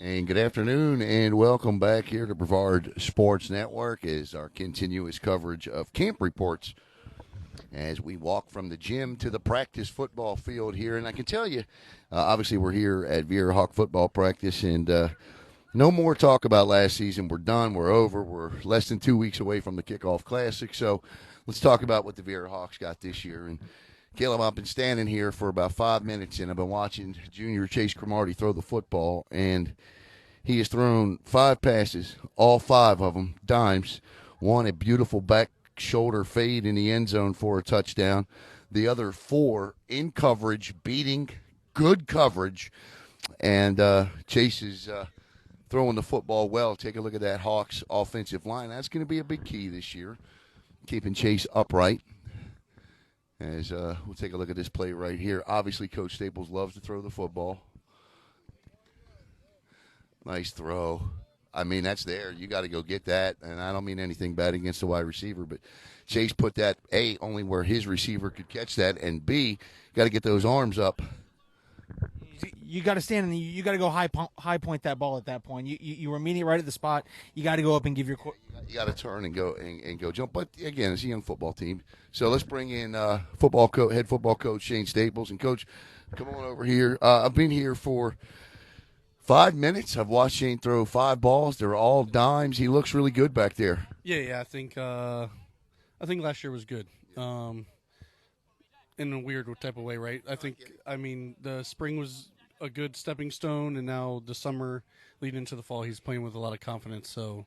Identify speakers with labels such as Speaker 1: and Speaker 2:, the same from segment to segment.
Speaker 1: And good afternoon, and welcome back here to Brevard Sports Network as our continuous coverage of camp reports as we walk from the gym to the practice football field here. And I can tell you, obviously we're here at Viera Hawk football practice, and no more talk about last season. We're done. We're over. We're less than 2 weeks away from the kickoff classic. So let's talk about what the Viera Hawks got this year. And Caleb, I've been standing here for about 5 minutes, and I've been watching junior Chase Cromartie throw the football, and he has thrown 5 passes, all 5 of them dimes. One, a beautiful back shoulder fade in the end zone for a touchdown. The other 4 in coverage, beating good coverage, and Chase is throwing the football well. Take a look at that Hawks offensive line. That's going to be a big key this year, keeping Chase upright. As we'll take a look at this play right here. Obviously, Coach Staples loves to throw the football. Nice throw. I mean, that's there. You got to go get that. And I don't mean anything bad against the wide receiver, but Chase put that, A, only where his receiver could catch that, and B, got to get those arms up.
Speaker 2: You got to stand and you got to go high point that ball at that point. You were immediately right at the spot. You got to go up and give your.
Speaker 1: You got to turn and go and go jump. But again, it's a young football team, so let's bring in head football coach Shane Staples. And Coach, come on over here. I've been here for 5 minutes. I've watched Shane throw 5 balls. They're all dimes. He looks really good back there.
Speaker 3: Yeah. I think last year was good. In a weird type of way, right? I mean, the spring was a good stepping stone, and now the summer leading into the fall, he's playing with a lot of confidence, so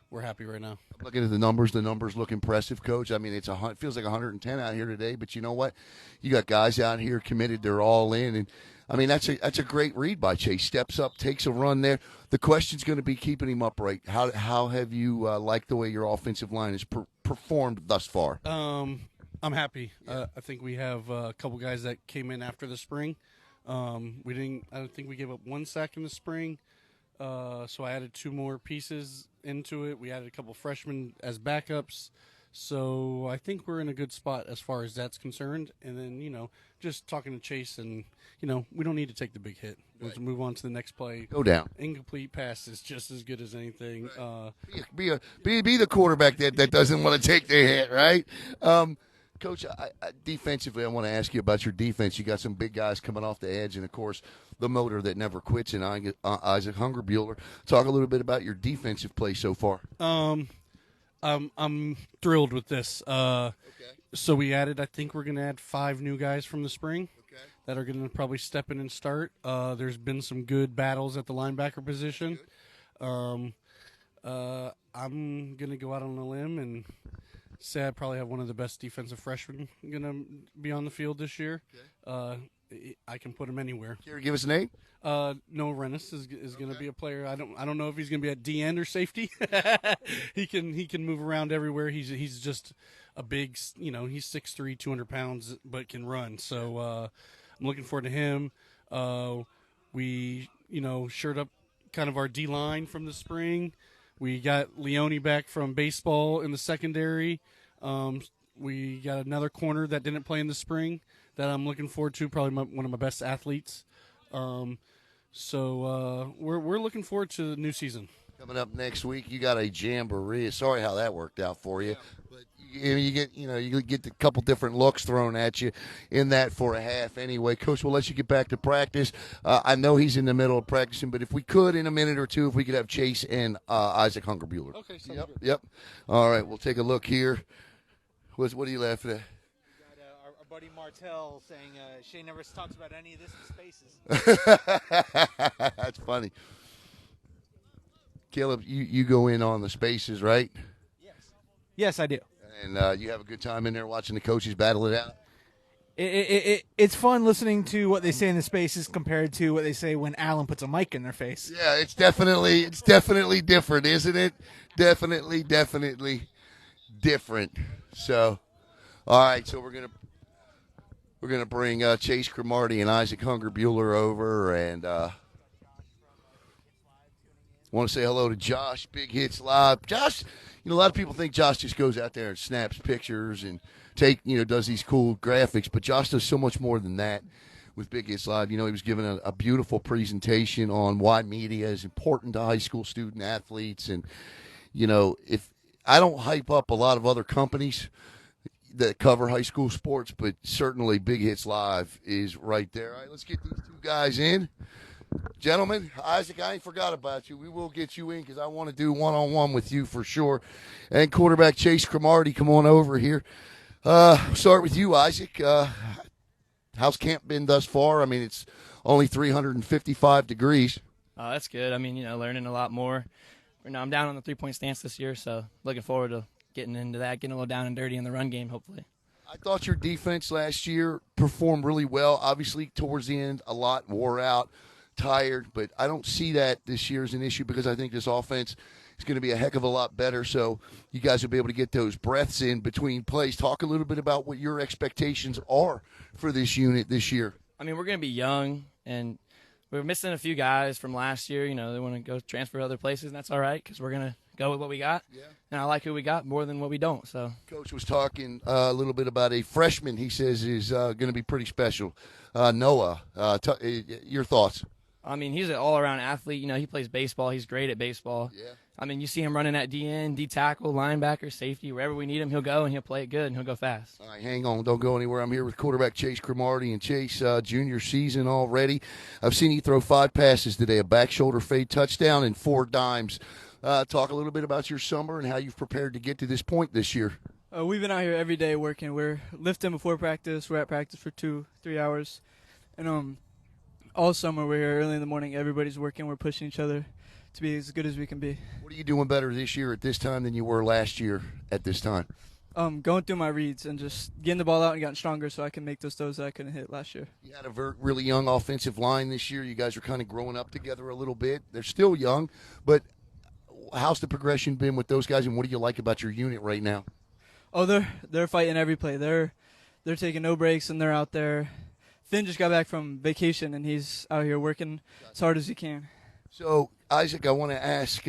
Speaker 3: we're happy right now.
Speaker 1: Looking at the numbers look impressive, Coach. I mean, it feels like 110 out here today, but you know what? You got guys out here committed. They're all in, and I mean, that's a great read by Chase. Steps up, takes a run there. The question's going to be keeping him upright. How have you liked the way your offensive line has performed thus far?
Speaker 3: I'm happy. I think we have a couple guys that came in after the spring. I don't think we gave up 1 sack in the spring. So I added 2 more pieces into it. We added a couple freshmen as backups. So I think we're in a good spot as far as that's concerned. And then, just talking to Chase and, we don't need to take the big hit. Let's move on to the next play.
Speaker 1: Go down.
Speaker 3: Incomplete pass is just as good as anything.
Speaker 1: Right. Be the quarterback that doesn't want to take the hit, right? Coach, defensively, I want to ask you about your defense. You got some big guys coming off the edge, and, of course, the motor that never quits in Isaac Hungerbuehler. Talk a little bit about your defensive play so far.
Speaker 3: I'm thrilled with this.
Speaker 1: Okay.
Speaker 3: So we added, I think we're going to add 5 new guys from the spring that are going to probably step in and start. There's been some good battles at the linebacker position. I'm going to go out on a limb and say I probably have one of the best defensive freshmen going to be on the field this year. Okay. I can put him anywhere.
Speaker 1: Care to give us a name?
Speaker 3: Noah Rennis is going to be a player. I don't know if he's going to be at D end or safety. He can move around everywhere. He's just a big, he's 6'3", 200 pounds, but can run. So I'm looking forward to him. We shored up kind of our D line from the spring. We got Leone back from baseball in the secondary. We got another corner that didn't play in the spring that I'm looking forward to, probably one of my best athletes. So we're looking forward to the new season.
Speaker 1: Coming up next week, you got a jamboree. Sorry how that worked out for you. But you get a couple different looks thrown at you in that for a half anyway. Coach, we'll let you get back to practice. I know he's in the middle of practicing, but if we could, in a minute or two, if we could have Chase and Isaac Hungerbuehler.
Speaker 3: Okay, sounds good.
Speaker 1: Yep. All right, we'll take a look here. What are you laughing at?
Speaker 2: Our buddy Martell saying Shane never talks about any of this in spaces.
Speaker 1: That's funny. Caleb, you go in on the spaces, right?
Speaker 2: Yes, I do.
Speaker 1: And you have a good time in there watching the coaches battle it out?
Speaker 2: It's fun listening to what they say in the spaces compared to what they say when Alan puts a mic in their face.
Speaker 1: Yeah, it's definitely different, isn't it? Definitely different. So, all right, so we're gonna bring Chase Cromartie and Isaac Hungerbuehler over, and want to say hello to Josh, Big Hits Live. Josh, a lot of people think Josh just goes out there and snaps pictures and does these cool graphics, but Josh does so much more than that. with Big Hits Live. He was giving a beautiful presentation on why media is important to high school student athletes. And, if I don't hype up a lot of other companies that cover high school sports, but certainly Big Hits Live is right there. All right, let's get these two guys in. Gentlemen, Isaac, I ain't forgot about you. We will get you in because I want to do one-on-one with you for sure. And quarterback Chase Cromartie, come on over here. Start with you, Isaac. How's camp been thus far? I mean, it's only 355 degrees.
Speaker 4: That's good. I mean, learning a lot more. I'm down on the three-point stance this year, so looking forward to getting into that, getting a little down and dirty in the run game, hopefully.
Speaker 1: I thought your defense last year performed really well. Obviously, towards the end, a lot wore out, tired, but I don't see that this year as an issue because I think this offense is going to be a heck of a lot better, so you guys will be able to get those breaths in between plays. Talk a little bit about what your expectations are for this unit this year.
Speaker 4: I mean, we're going to be young, and we're missing a few guys from last year. They want to go transfer to other places, and that's all right because we're going to go with what we got. Yeah. And I like who we got more than what we don't. So,
Speaker 1: Coach was talking a little bit about a freshman he says is going to be pretty special. Noah, your thoughts?
Speaker 4: I mean, he's an all-around athlete. He plays baseball. He's great at baseball.
Speaker 1: Yeah.
Speaker 4: I mean, you see him running at DN, D-tackle, linebacker, safety. Wherever we need him, he'll go, and he'll play it good, and he'll go fast.
Speaker 1: All right, hang on. Don't go anywhere. I'm here with quarterback Chase Cromartie. And Chase, junior season already. I've seen you throw 5 passes today, a back shoulder fade touchdown and 4 dimes. Talk a little bit about your summer and how you've prepared to get to this point this year.
Speaker 5: We've been out here every day working. We're lifting before practice. We're at practice for 2-3 hours. And all summer we're here early in the morning. Everybody's working. We're pushing each other to be as good as we can be.
Speaker 1: What are you doing better this year at this time than you were last year at this time?
Speaker 5: Going through my reads and just getting the ball out and getting stronger so I can make those throws that I couldn't hit last year.
Speaker 1: You had a really young offensive line this year. You guys are kind of growing up together a little bit. They're still young, but how's the progression been with those guys, and what do you like about your unit right now?
Speaker 5: Oh, they're fighting every play. They're taking no breaks, and they're out there. Finn just got back from vacation, and he's out here working as hard as he can.
Speaker 1: So, Isaac, I want to ask,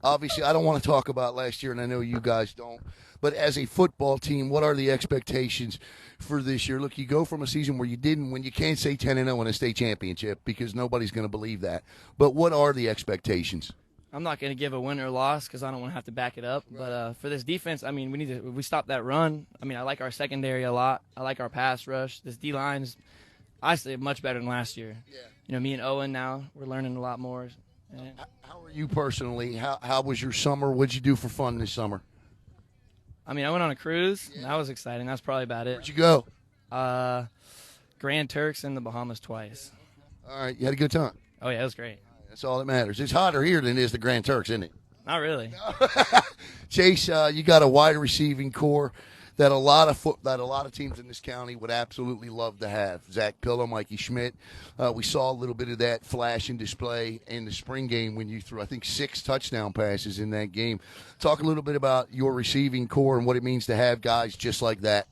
Speaker 1: obviously I don't want to talk about last year, and I know you guys don't, but as a football team, what are the expectations for this year? Look, you go from a season where you didn't win. You can't say 10-0 in a state championship because nobody's going to believe that. But what are the expectations?
Speaker 4: I'm not going to give a win or loss because I don't want to have to back it up. Right. But for this defense, I mean, we stop that run. I mean, I like our secondary a lot. I like our pass rush. This D-line is, I say, much better than last year. Yeah. Me and Owen now, we're learning a lot more.
Speaker 1: How are you personally? How was your summer? What'd you do for fun this summer?
Speaker 4: I mean, I went on a cruise. Yeah. That was exciting. That's probably about it.
Speaker 1: Where'd you go?
Speaker 4: Grand Turks and the Bahamas twice.
Speaker 1: All right. You had a good time?
Speaker 4: Oh, yeah, it was great.
Speaker 1: That's all that matters. It's hotter here than it is the Grand Turks, isn't it?
Speaker 4: Not really.
Speaker 1: Chase, you got a wide receiving core that a lot of teams in this county would absolutely love to have. Zach Pillow, Mikey Schmidt. We saw a little bit of that flash and display in the spring game when you threw, I think, 6 touchdown passes in that game. Talk a little bit about your receiving core and what it means to have guys just like that.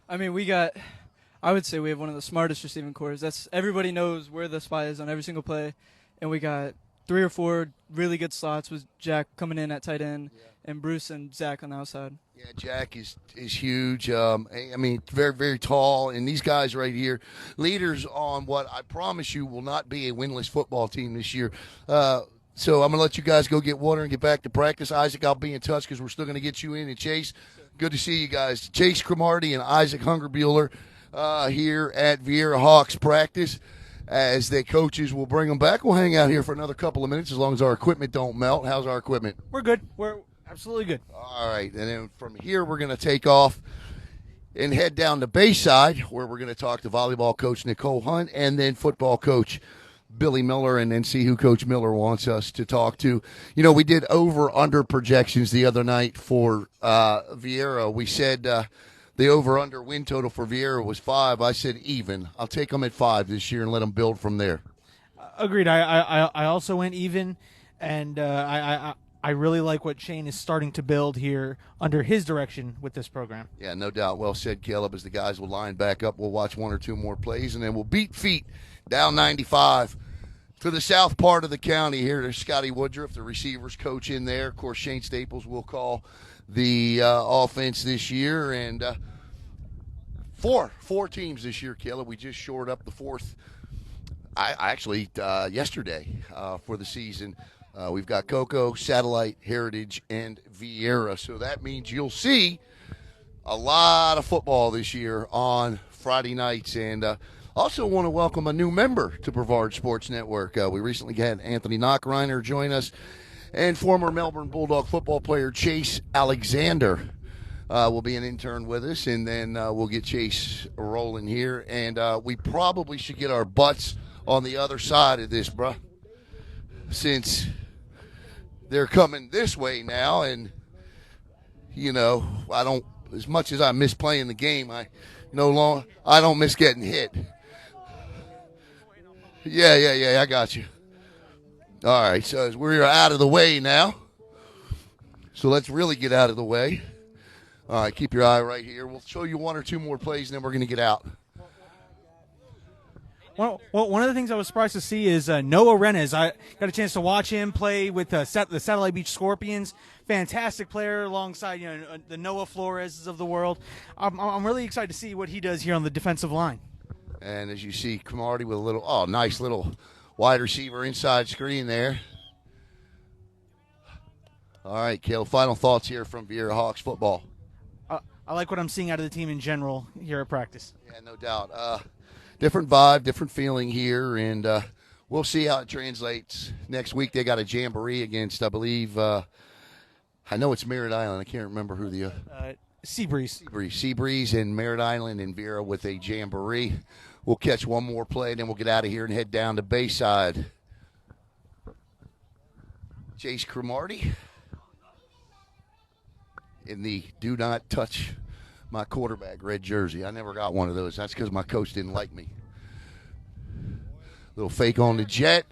Speaker 5: I mean, I would say we have one of the smartest receiving cores. Everybody knows where the spot is on every single play, and we got 3 or 4 really good slots with Jack coming in at tight end and Bruce and Zach on the outside.
Speaker 1: Yeah, Jack is huge. I mean, very, very tall. And these guys right here, leaders on what I promise you will not be a winless football team this year. So I'm going to let you guys go get water and get back to practice. Isaac, I'll be in touch because we're still going to get you in. And Chase, good to see you guys. Chase Cromartie and Isaac Hungerbuehler here at Viera Hawks practice. As the coaches will bring them back, we'll hang out here for another couple of minutes as long as our equipment don't melt. How's our equipment?
Speaker 2: We're good. We're absolutely good.
Speaker 1: All right, and then from here we're going to take off and head down to Bayside, where we're going to talk to volleyball coach Nicole Hunt and then football coach Billy Miller, and then see who Coach Miller wants us to talk to. You know, we did over-under projections the other night for Viera. We said the over-under win total for Viera was 5. I said even. I'll take them at 5 this year and let them build from there.
Speaker 2: Agreed. I also went even, and I really like what Shane is starting to build here under his direction with this program.
Speaker 1: Yeah, no doubt. Well said, Caleb. As the guys will line back up, we'll watch 1 or 2 more plays, and then we'll beat feet down 95 to the south part of the county here. There's Scotty Woodruff, the receivers coach in there. Of course, Shane Staples will call the offense this year. And Four teams this year, Caleb. We just shored up the fourth. I actually yesterday for the season. We've got Cocoa, Satellite, Heritage, and Viera. So that means you'll see a lot of football this year on Friday nights. And also want to welcome a new member to Brevard Sports Network. We recently had Anthony Knockreiner join us, and former Melbourne Bulldog football player Chase Alexander will be an intern with us. And then we'll get Chase rolling here. And we probably should get our butts on the other side of this, bruh, since they're coming this way now. And, you know, I don't, as much as I miss playing the game, I don't miss getting hit. Yeah, I got you. All right, so as we're out of the way now, so let's really get out of the way. All right, keep your eye right here. We'll show you one or two more plays, and then we're going to get out.
Speaker 2: Well, one of the things I was surprised to see is Noah Rennes. I got a chance to watch him play with the Satellite Beach Scorpions. Fantastic player alongside the Noah Floreses of the world. I'm really excited to see what he does here on the defensive line.
Speaker 1: And as you see, Cromartie with a nice little wide receiver inside screen there. All right, Caleb, final thoughts here from Viera Hawks football.
Speaker 2: I like what I'm seeing out of the team in general here at practice.
Speaker 1: Yeah, no doubt. Different vibe, different feeling here, and we'll see how it translates. Next week they got a jamboree against, I believe, I know it's Merritt Island. I can't remember who the
Speaker 2: Seabreeze.
Speaker 1: Seabreeze and Merritt Island and Viera with a jamboree. We'll catch one more play, and then we'll get out of here and head down to Bayside. Chase Cromartie in the do not touch my quarterback red jersey. I never got one of those. That's because my coach didn't like me. Little fake on the jet.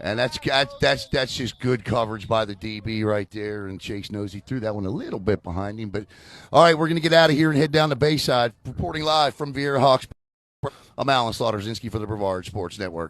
Speaker 1: And that's just good coverage by the DB right there. And Chase knows he threw that one a little bit behind him. But, all right, we're going to get out of here and head down to Bayside. Reporting live from Viera Hawks. I'm Alan Slaughter-Zinski for the Brevard Sports Network.